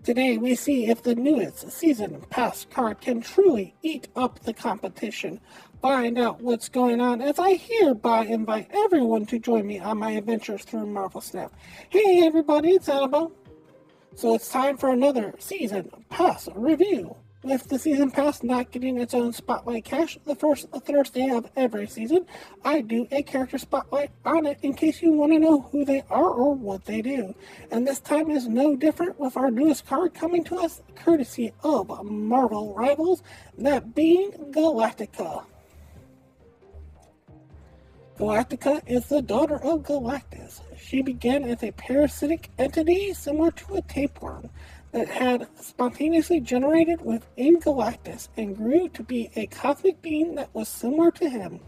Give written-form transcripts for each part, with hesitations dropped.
Today we see if the newest season pass card can truly eat up the competition. Find out what's going on as I hereby invite everyone to join me on my adventures through Marvel Snap. Hey everybody, it's Annabelle. So it's time for another season pass review. With the season pass not getting its own spotlight cash the first Thursday of every season, I do a character spotlight on it in case you want to know who they are or what they do. And this time is no different with our newest card coming to us courtesy of Marvel Rivals, that being Galactica. Galactica is the daughter of Galactus. She began as a parasitic entity similar to a tapeworm that had spontaneously generated within Galactus and grew to be a cosmic being that was similar to him.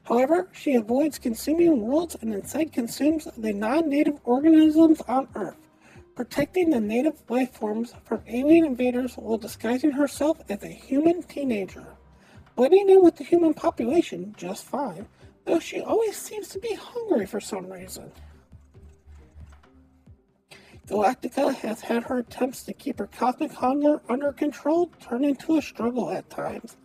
However, she avoids consuming worlds and instead consumes the non-native organisms on Earth, protecting the native lifeforms from alien invaders while disguising herself as a human teenager, blending in with the human population just fine, though she always seems to be hungry for some reason. Galactica has had her attempts to keep her cosmic hunger under control turn into a struggle at times,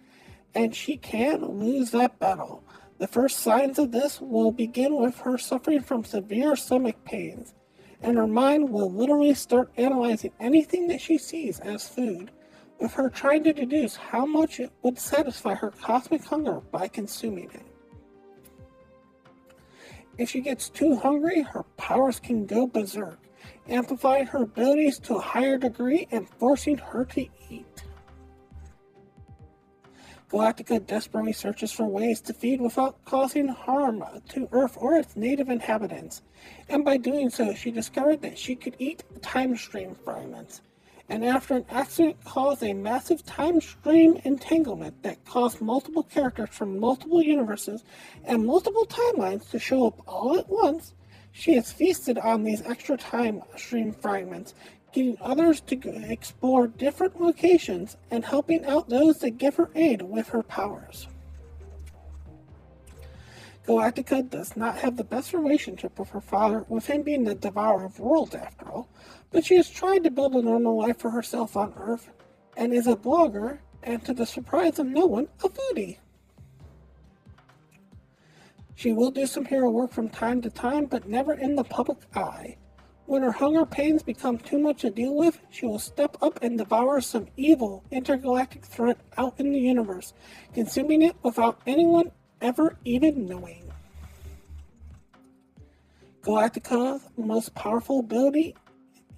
and she can lose that battle. The first signs of this will begin with her suffering from severe stomach pains, and her mind will literally start analyzing anything that she sees as food, with her trying to deduce how much it would satisfy her cosmic hunger by consuming it. If she gets too hungry, her powers can go berserk, amplifying her abilities to a higher degree and forcing her to eat. Galactica desperately searches for ways to feed without causing harm to Earth or its native inhabitants, and by doing so she discovered that she could eat time stream fragments, and after an accident caused a massive time stream entanglement that caused multiple characters from multiple universes and multiple timelines to show up all at once, she has feasted on these extra time stream fragments, getting others to explore different locations and helping out those that give her aid with her powers. Galactica does not have the best relationship with her father, with him being the devourer of worlds after all, but she has tried to build a normal life for herself on Earth, and is a blogger, and to the surprise of no one, a foodie. She will do some hero work from time to time, but never in the public eye. When her hunger pains become too much to deal with, she will step up and devour some evil intergalactic threat out in the universe, consuming it without anyone ever even knowing. Galactica's most powerful ability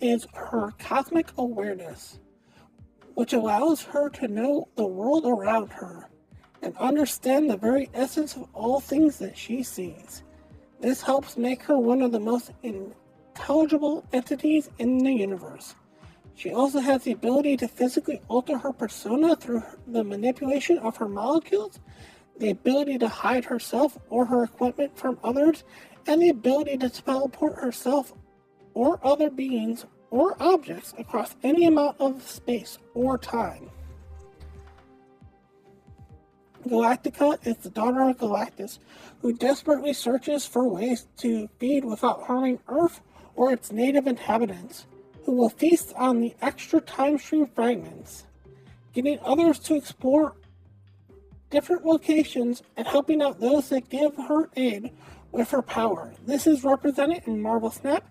is her cosmic awareness, which allows her to know the world around her and understand the very essence of all things that she sees. This helps make her one of the most intelligible entities in the universe. She also has the ability to physically alter her persona through the manipulation of her molecules, the ability to hide herself or her equipment from others, and the ability to teleport herself or other beings or objects across any amount of space or time. Galactica is the daughter of Galactus, who desperately searches for ways to feed without harming Earth or its native inhabitants, who will feast on the extra time stream fragments, getting others to explore different locations and helping out those that give her aid with her power. This is represented in Marvel Snap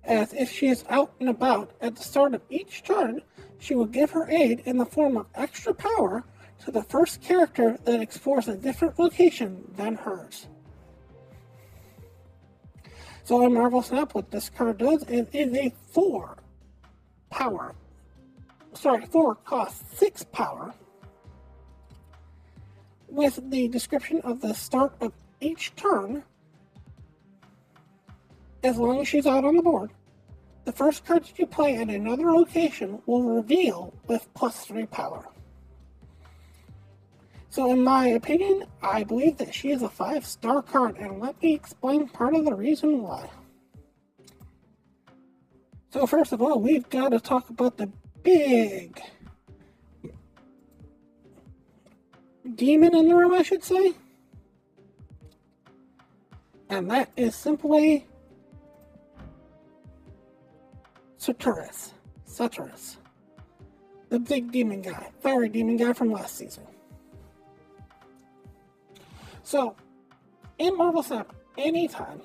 as if she is out and about at the start of each turn, she will give her aid in the form of extra power to the first character that explores a different location than hers. So in Marvel Snap, what this card does is a 4 cost 6 power, with the description of the start of each turn. As long as she's out on the board, the first card that you play at another location will reveal with +3 power. So in my opinion, I believe that she is a 5-star card, and let me explain part of the reason why. So first of all, we've got to talk about the big demon in the room, I should say. And that is simply Sartoris. The big demon guy, fiery demon guy from last season. So, in Marvel Snap, anytime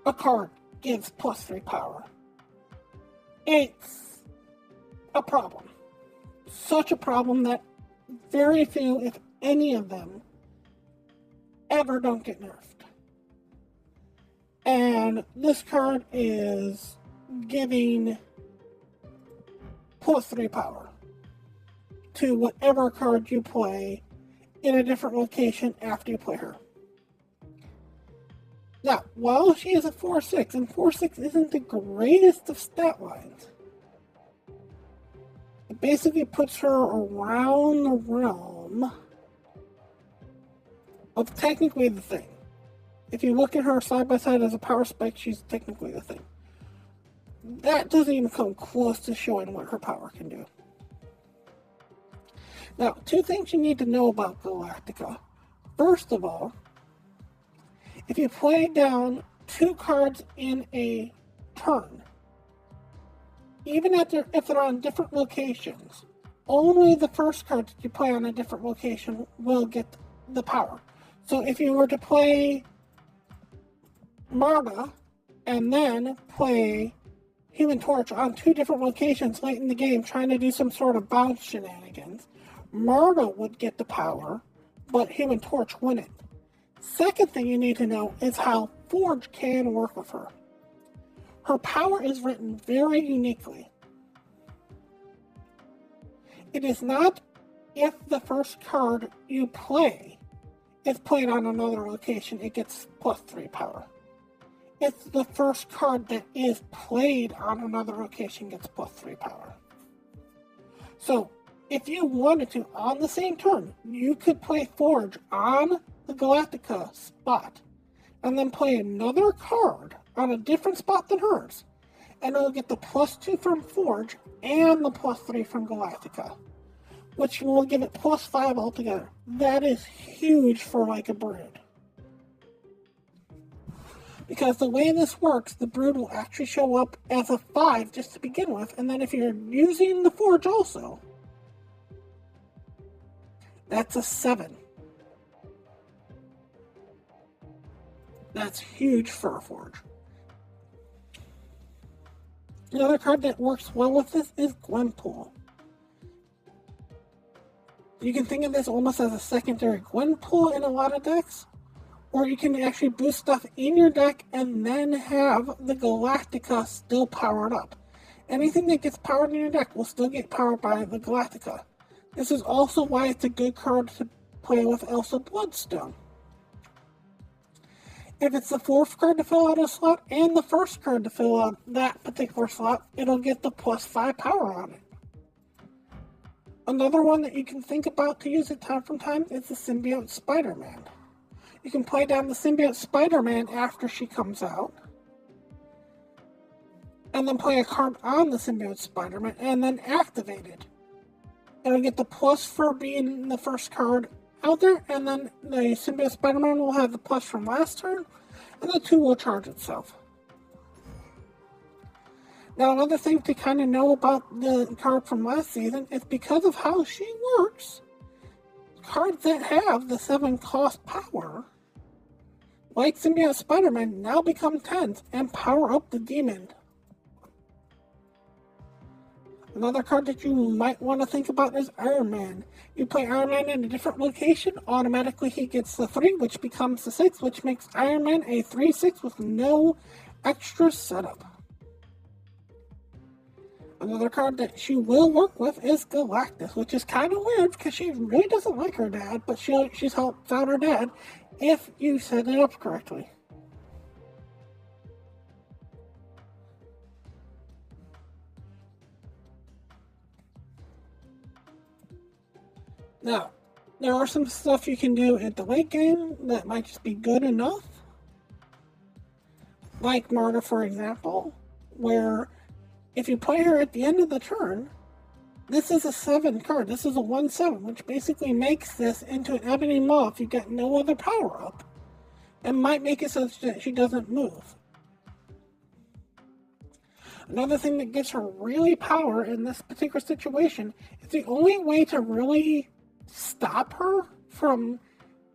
a card gives +3 power, it's a problem. Such a problem that very few, if any of them, ever don't get nerfed. And this card is giving +3 power to whatever card you play in a different location after you play her. Now, while she is a 4/6, and 4/6 isn't the greatest of stat lines, it basically puts her around the realm of technically the Thing. If you look at her side by side as a power spike, she's technically the Thing. That doesn't even come close to showing what her power can do. Now, 2 things you need to know about Galactica. First of all, if you play down 2 cards in a turn, even if they're on different locations, only the first card that you play on a different location will get the power. So if you were to play Marta and then play Human Torch on 2 different locations late in the game trying to do some sort of bounce shenanigans, Marta would get the power, but Human Torch wouldn't. Second thing you need to know is how Forge can work with her. Her power is written very uniquely. It is not if the first card you play is played on another location, it gets +3 power. It's the first card that is played on another location gets +3 power. So, if you wanted to, on the same turn, you could play Forge on the Galactica spot, and then play another card on a different spot than hers, and it'll get the +2 from Forge and the +3 from Galactica, which will give it +5 altogether. That is huge for like a Brood. Because the way this works, the Brood will actually show up as a 5 just to begin with, and then if you're using the Forge also, that's a 7. That's huge for a Forge. Another card that works well with this is Gwenpool. You can think of this almost as a secondary Gwenpool in a lot of decks, or you can actually boost stuff in your deck and then have the Galactica still powered up. Anything that gets powered in your deck will still get powered by the Galactica. This is also why it's a good card to play with Elsa Bloodstone. If it's the 4th card to fill out a slot and the 1st card to fill out that particular slot, it'll get the +5 power on it. Another one that you can think about to use it time from time is the Symbiote Spider-Man. You can play down the Symbiote Spider-Man after she comes out, and then play a card on the Symbiote Spider-Man, and then activate it. It'll get the plus for being the first card out there, and then the Symbiote Spider-Man will have the plus from last turn, and the 2 will charge itself. Now, another thing to kind of know about the card from last season is because of how she works, cards that have the 7 cost power, like Symbiote Spider-Man, now become 10s and power up the demon. Another card that you might want to think about is Iron Man. You play Iron Man in a different location, automatically he gets the 3, which becomes the 6, which makes Iron Man a 3/6 with no extra setup. Another card that she will work with is Galactus, which is kind of weird because she really doesn't like her dad, but she's helped out her dad if you set it up correctly. Now, there are some stuff you can do at the late game that might just be good enough. Like Marta, for example, where if you play her at the end of the turn, this is a 7 card. This is a 1/7, which basically makes this into an Ebony Maw if you get no other power up. And might make it so that she doesn't move. Another thing that gives her really power in this particular situation is the only way to really stop her from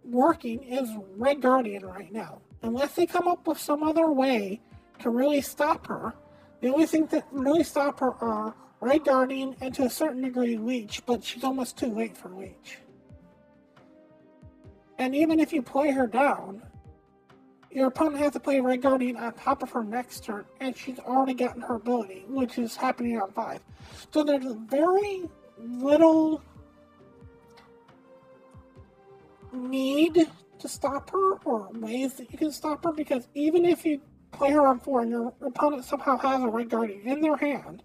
working is Red Guardian right now. Unless they come up with some other way to really stop her, the only thing that really stop her are Red Guardian and to a certain degree Leech, but she's almost too late for Leech. And even if you play her down, your opponent has to play Red Guardian on top of her next turn, and she's already gotten her ability, which is happening on 5. So there's very little need to stop her, or ways that you can stop her, because even if you play her on 4 and your opponent somehow has a Red Guardian in their hand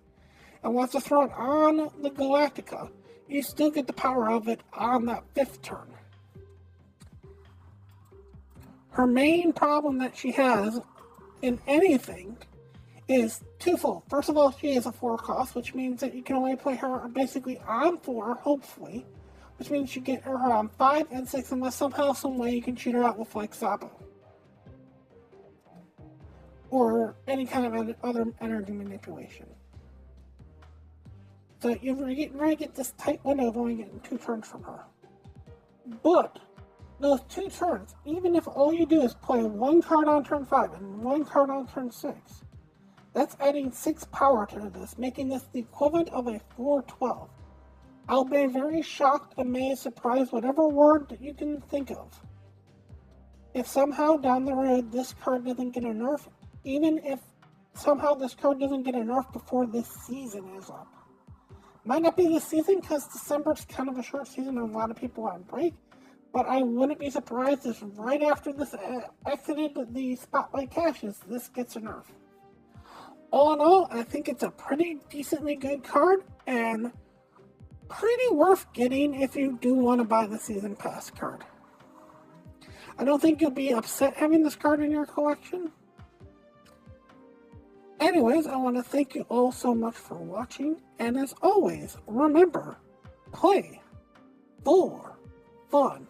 and wants to throw it on the Galactica, you still get the power of it on that 5th turn. Her main problem that she has in anything is twofold. First of all, she is a 4 cost, which means that you can only play her basically on 4, hopefully, which means you get her on 5 and 6 unless somehow, some way you can cheat her out with like Zabo. Or any kind of other energy manipulation. So you're going to get this tight window of only getting 2 turns from her. But those 2 turns, even if all you do is play 1 card on turn 5 and 1 card on turn 6, that's adding 6 power to this, making this the equivalent of a 4/12. I'll be very shocked, amazed, surprised, whatever word that you can think of, if somehow down the road this card doesn't get a nerf, even if somehow this card doesn't get a nerf before this season is up. Might not be this season because December's kind of a short season and a lot of people are on break, but I wouldn't be surprised if right after this exited the Spotlight caches, this gets a nerf. All in all, I think it's a pretty decently good card and pretty worth getting if you do want to buy the Season Pass card. I don't think you'll be upset having this card in your collection. Anyways, I want to thank you all so much for watching, and as always, remember, play for fun.